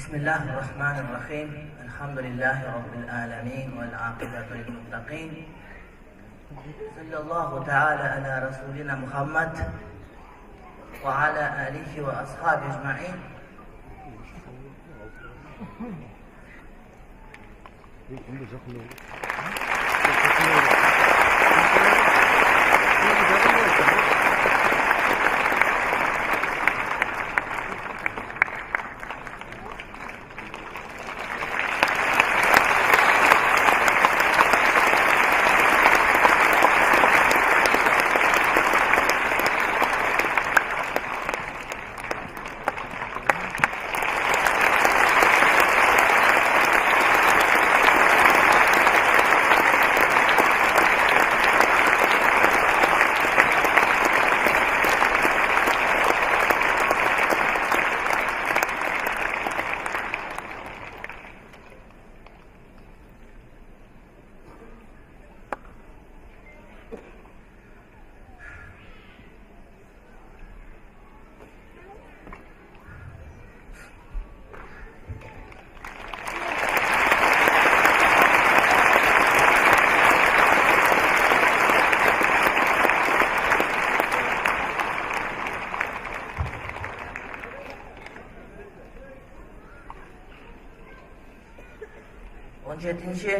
بسم الله الرحمن الرحيم الحمد لله رب العالمين والعاقبة للمتقين صلى الله تعالى على رسولنا محمد وعلى آله وأصحابه أجمعين.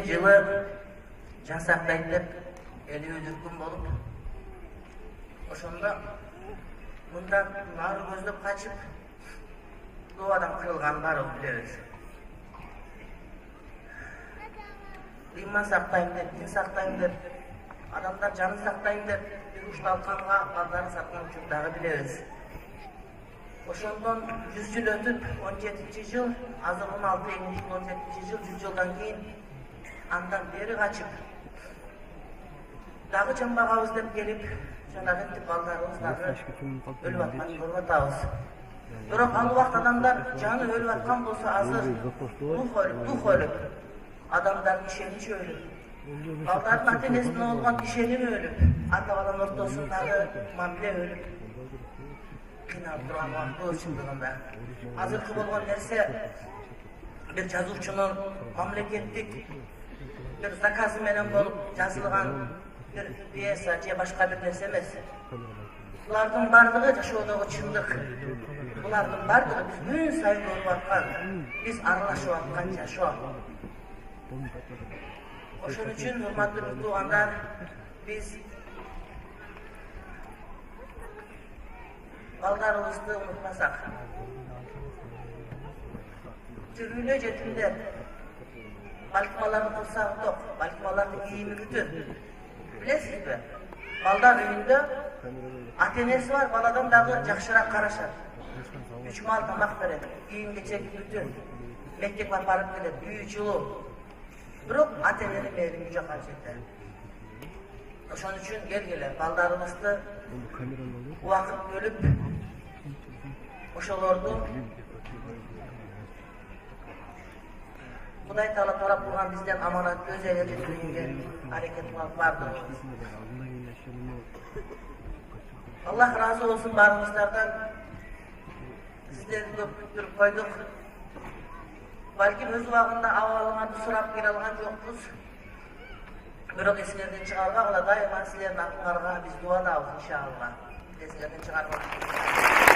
Жылы жан сактайт деп эли өдүркүн болуп, ошондо мындан нары көздөп качып, дубадан кырылганын баарыбыз билебиз. Иман сактайм деп, дин сактайм деп, адамдар жанын сактайм деп, бир ушталканга балдарын саткан үчүн дагы билебиз. Ошондон 100 жыл өтүп, 17-жыл, азыр 16-жыл, 17-жыл, 100 жылдан кийин андан бери качып, дагы жамбагабыз деп келип, жанагы интип балдарыбыз дагы өлүп атканын көрүп атабыз. Бирок ал убакт адамдар жаны өлүп аткан болсо, азыр дух өлүп, адамдардын ишеничи өлүп, балдардын ата-энесине болгон ишеними өлүп, ата-баланын ортосундагы мамиле өлүп, кыйналып турган убактыбыз чындыгында. Азыркы болгон нерсе бир жазуучунун мамлекеттик бир заказы менен болуп жазылган бир пьеса же башка бир нерсе эмес. Булардын бардыгы жашоодогу чындык. Булардын бардыгы биз күн сайын көрүп аткан, биз аралашып аткан жашоо. Ошон үчүн урматтуу туугандар, биз балдарыбызды унутпасак, тигүлө жетимдер, балким алардын курсагы ток, балким алардын кийими бүтүн. Билесизби? Балдар үйүндө ата-энеси бар баладан дагы жакшыраак карашат. 3 мал тамак берет, кийим кечеги бүтүн, мектепке апарып келет, үй жылуу. Бирок ата-эненин мээрими жок ал жерде. Ошон үчүн келгиле балдарыбызды убакыт бөлүп, ошолорду Кудай Таала тарап турган бизден аманат өз эле жеткирүүгө аракет кылып бардыгыбыз. Аллах разы болсун баарыбыздардан. Сиздерди көп күттүрүп койдук. Балким өз убагында абалыңарды сурап келе алган жокпуз. Бирок эсиңерден чыгарбагыла, дайыма силердин атыңарга биз дубадабыз иншалла. Эсиңерден чыгарбагыла.